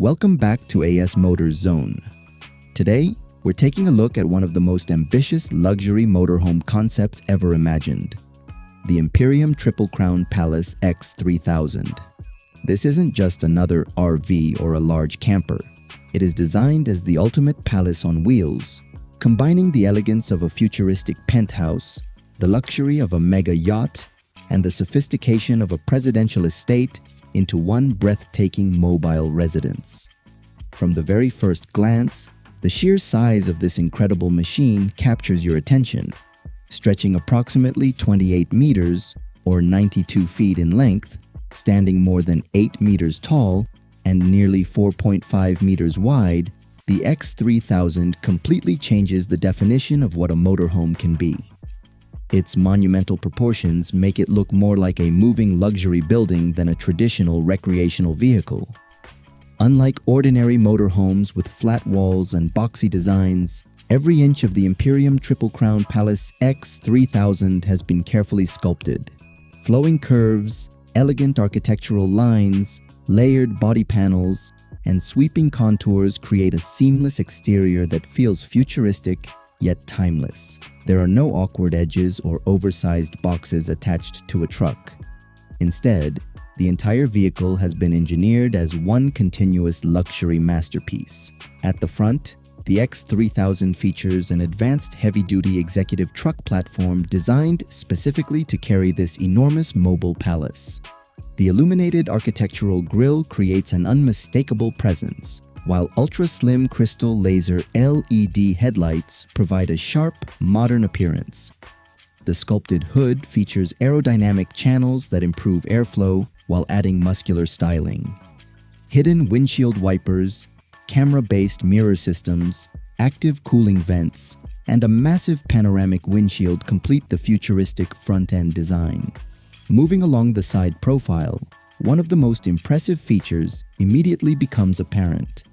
Welcome back to AS Motors Zone. Today, we're taking a look at one of the most ambitious luxury motorhome concepts ever imagined, the Imperium Triple Crown Palace X3000. This isn't just another RV or a large camper. It is designed as the ultimate palace on wheels, combining the elegance of a futuristic penthouse, the luxury of a mega yacht, and the sophistication of a presidential estate into one breathtaking mobile residence. From the very first glance, the sheer size of this incredible machine captures your attention. Stretching approximately 28 meters or 92 feet in length, standing more than 8 meters tall, and nearly 4.5 meters wide, the X3000 completely changes the definition of what a motorhome can be. Its monumental proportions make it look more like a moving luxury building than a traditional recreational vehicle. Unlike ordinary motorhomes with flat walls and boxy designs, every inch of the Imperium Triple Crown Palace X3000 has been carefully sculpted. Flowing curves, elegant architectural lines, layered body panels, and sweeping contours create a seamless exterior that feels futuristic yet timeless. There are no awkward edges or oversized boxes attached to a truck. Instead, the entire vehicle has been engineered as one continuous luxury masterpiece. At the front, the X3000 features an advanced heavy-duty executive truck platform designed specifically to carry this enormous mobile palace. The illuminated architectural grille creates an unmistakable presence, while ultra-slim crystal laser LED headlights provide a sharp, modern appearance. The sculpted hood features aerodynamic channels that improve airflow while adding muscular styling. Hidden windshield wipers, camera-based mirror systems, active cooling vents, and a massive panoramic windshield complete the futuristic front-end design. Moving along the side profile, one of the most impressive features immediately becomes apparent.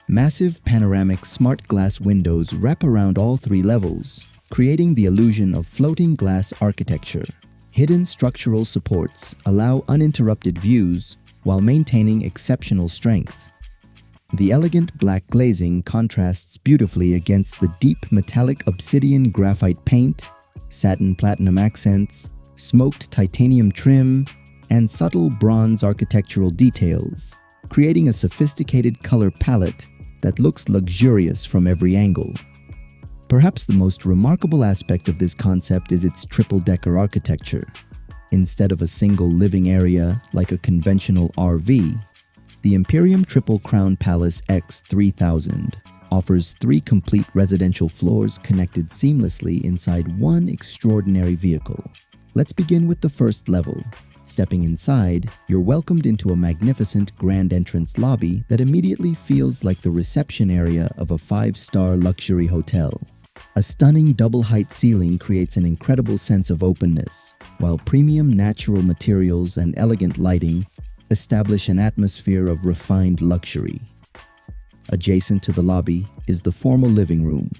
Massive panoramic smart glass windows wrap around all three levels, creating the illusion of floating glass architecture. Hidden structural supports allow uninterrupted views while maintaining exceptional strength. The elegant black glazing contrasts beautifully against the deep metallic obsidian graphite paint, satin platinum accents, smoked titanium trim, and subtle bronze architectural details, creating a sophisticated color palette that looks luxurious from every angle. Perhaps the most remarkable aspect of this concept is its triple-decker architecture. Instead of a single living area like a conventional RV, the Imperium Triple Crown Palace X3000 offers 3 complete residential floors connected seamlessly inside one extraordinary vehicle. Let's begin with the first level. Stepping inside, you're welcomed into a magnificent grand entrance lobby that immediately feels like the reception area of a 5-star luxury hotel. A stunning double-height ceiling creates an incredible sense of openness, while premium natural materials and elegant lighting establish an atmosphere of refined luxury. Adjacent to the lobby is the formal living room,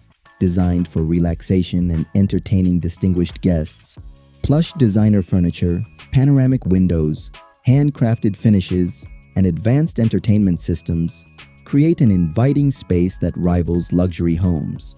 designed for relaxation and entertaining distinguished guests. Plush designer furniture, panoramic windows, handcrafted finishes, and advanced entertainment systems create an inviting space that rivals luxury homes.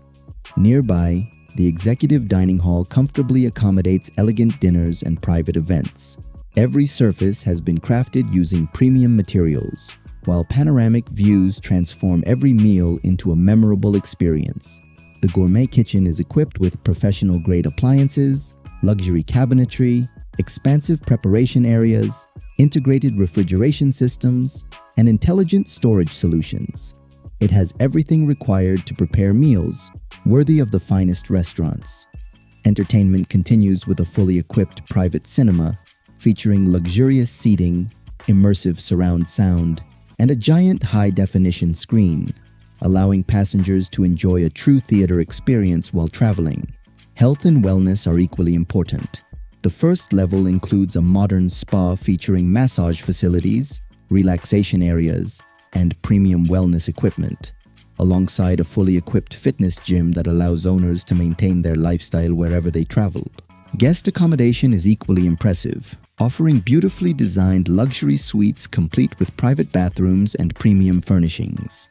Nearby, the executive dining hall comfortably accommodates elegant dinners and private events. Every surface has been crafted using premium materials, while panoramic views transform every meal into a memorable experience. The gourmet kitchen is equipped with professional-grade appliances, luxury cabinetry, expansive preparation areas, integrated refrigeration systems, and intelligent storage solutions. It has everything required to prepare meals worthy of the finest restaurants. Entertainment continues with a fully equipped private cinema featuring luxurious seating, immersive surround sound, and a giant high-definition screen, allowing passengers to enjoy a true theater experience while traveling. Health and wellness are equally important. The first level includes a modern spa featuring massage facilities, relaxation areas, and premium wellness equipment, alongside a fully equipped fitness gym that allows owners to maintain their lifestyle wherever they travel. Guest accommodation is equally impressive. offering beautifully designed luxury suites complete with private bathrooms and premium furnishings.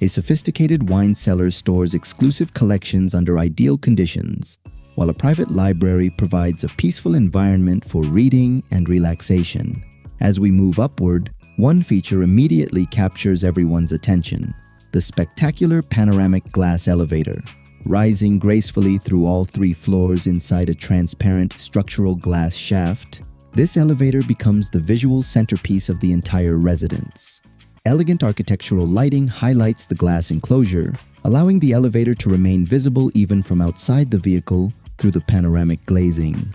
A sophisticated wine cellar stores exclusive collections under ideal conditions, while a private library provides a peaceful environment for reading and relaxation. As we move upward, one feature immediately captures everyone's attention: the spectacular panoramic glass elevator. Rising gracefully through all 3 floors inside a transparent structural glass shaft, this elevator becomes the visual centerpiece of the entire residence. Elegant architectural lighting highlights the glass enclosure, allowing the elevator to remain visible even from outside the vehicle through the panoramic glazing.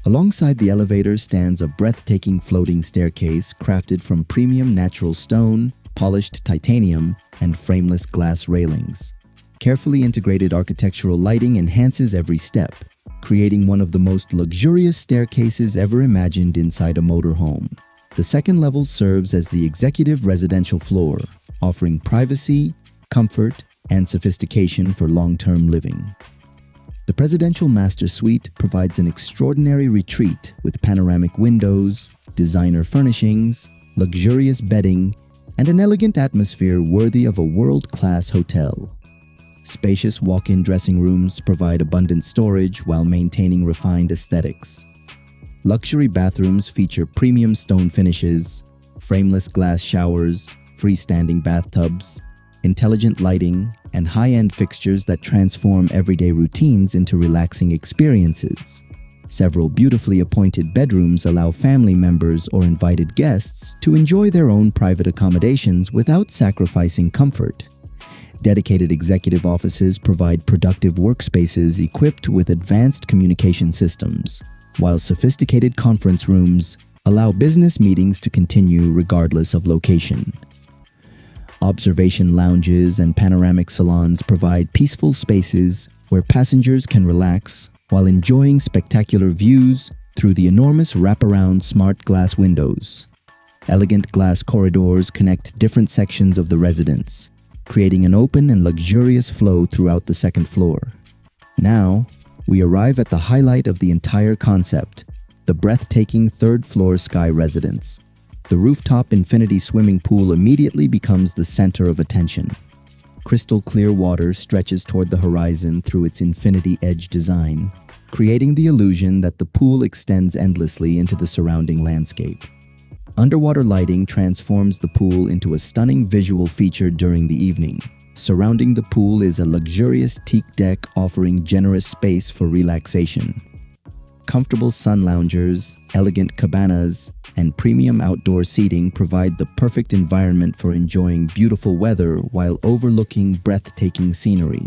Alongside the elevator stands a breathtaking floating staircase crafted from premium natural stone, polished titanium, and frameless glass railings. Carefully integrated architectural lighting enhances every step, creating one of the most luxurious staircases ever imagined inside a motorhome. The second level serves as the executive residential floor, offering privacy, comfort, and sophistication for long-term living. The presidential master suite provides an extraordinary retreat with panoramic windows, designer furnishings, luxurious bedding, and an elegant atmosphere worthy of a world-class hotel. Spacious walk-in dressing rooms provide abundant storage while maintaining refined aesthetics. Luxury bathrooms feature premium stone finishes, frameless glass showers, freestanding bathtubs, intelligent lighting, and high-end fixtures that transform everyday routines into relaxing experiences. Several beautifully appointed bedrooms allow family members or invited guests to enjoy their own private accommodations without sacrificing comfort. Dedicated executive offices provide productive workspaces equipped with advanced communication systems, while sophisticated conference rooms allow business meetings to continue regardless of location. Observation lounges and panoramic salons provide peaceful spaces where passengers can relax while enjoying spectacular views through the enormous wraparound smart glass windows. Elegant glass corridors connect different sections of the residence, creating an open and luxurious flow throughout the second floor. Now, we arrive at the highlight of the entire concept, the breathtaking third-floor sky residence. The rooftop infinity swimming pool immediately becomes the center of attention. Crystal clear water stretches toward the horizon through its infinity edge design, creating the illusion that the pool extends endlessly into the surrounding landscape. Underwater lighting transforms the pool into a stunning visual feature during the evening. Surrounding the pool is a luxurious teak deck offering generous space for relaxation. Comfortable sun loungers, elegant cabanas, and premium outdoor seating provide the perfect environment for enjoying beautiful weather while overlooking breathtaking scenery.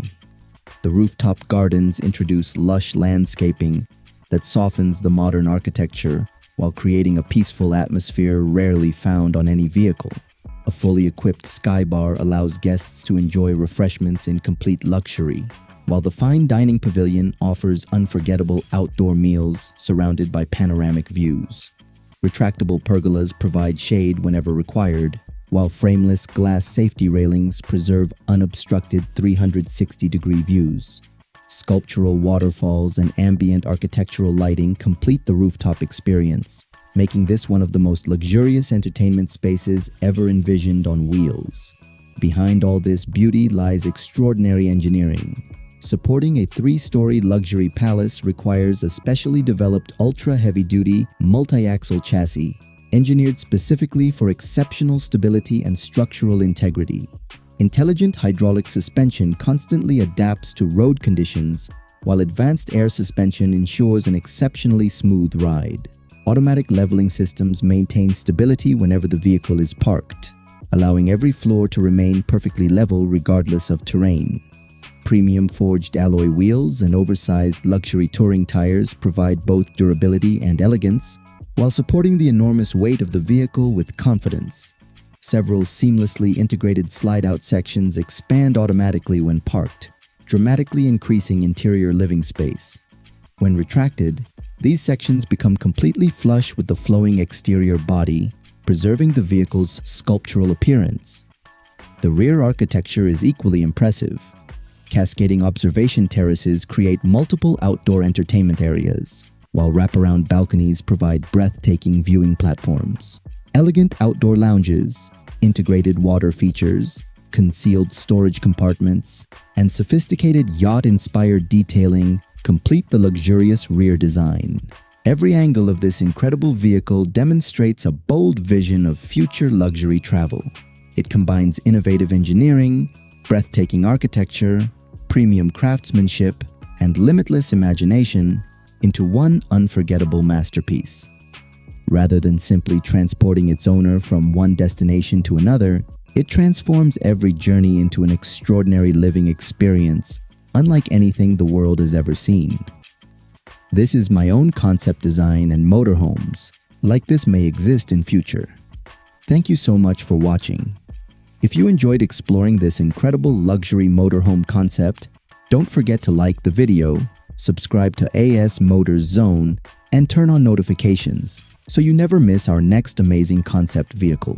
The rooftop gardens introduce lush landscaping that softens the modern architecture while creating a peaceful atmosphere rarely found on any vehicle. A fully equipped sky bar allows guests to enjoy refreshments in complete luxury, while the fine dining pavilion offers unforgettable outdoor meals surrounded by panoramic views. Retractable pergolas provide shade whenever required, while frameless glass safety railings preserve unobstructed 360-degree views. Sculptural waterfalls and ambient architectural lighting complete the rooftop experience, making this one of the most luxurious entertainment spaces ever envisioned on wheels. Behind all this beauty lies extraordinary engineering. Supporting a 3-story luxury palace requires a specially developed ultra-heavy-duty, multi-axle chassis, engineered specifically for exceptional stability and structural integrity. Intelligent hydraulic suspension constantly adapts to road conditions, while advanced air suspension ensures an exceptionally smooth ride. Automatic leveling systems maintain stability whenever the vehicle is parked, allowing every floor to remain perfectly level regardless of terrain. Premium forged alloy wheels and oversized luxury touring tires provide both durability and elegance, while supporting the enormous weight of the vehicle with confidence. Several seamlessly integrated slide-out sections expand automatically when parked, dramatically increasing interior living space. When retracted, these sections become completely flush with the flowing exterior body, preserving the vehicle's sculptural appearance. The rear architecture is equally impressive. Cascading observation terraces create multiple outdoor entertainment areas, while wraparound balconies provide breathtaking viewing platforms. Elegant outdoor lounges, integrated water features, concealed storage compartments, and sophisticated yacht-inspired detailing complete the luxurious rear design. Every angle of this incredible vehicle demonstrates a bold vision of future luxury travel. It combines innovative engineering, breathtaking architecture, premium craftsmanship, and limitless imagination into one unforgettable masterpiece. Rather than simply transporting its owner from one destination to another, it transforms every journey into an extraordinary living experience, unlike anything the world has ever seen. This is my own concept design, and motorhomes like this may exist in future. Thank you so much for watching. If you enjoyed exploring this incredible luxury motorhome concept, don't forget to like the video, subscribe to AS Motors Zone, and turn on notifications so you never miss our next amazing concept vehicle.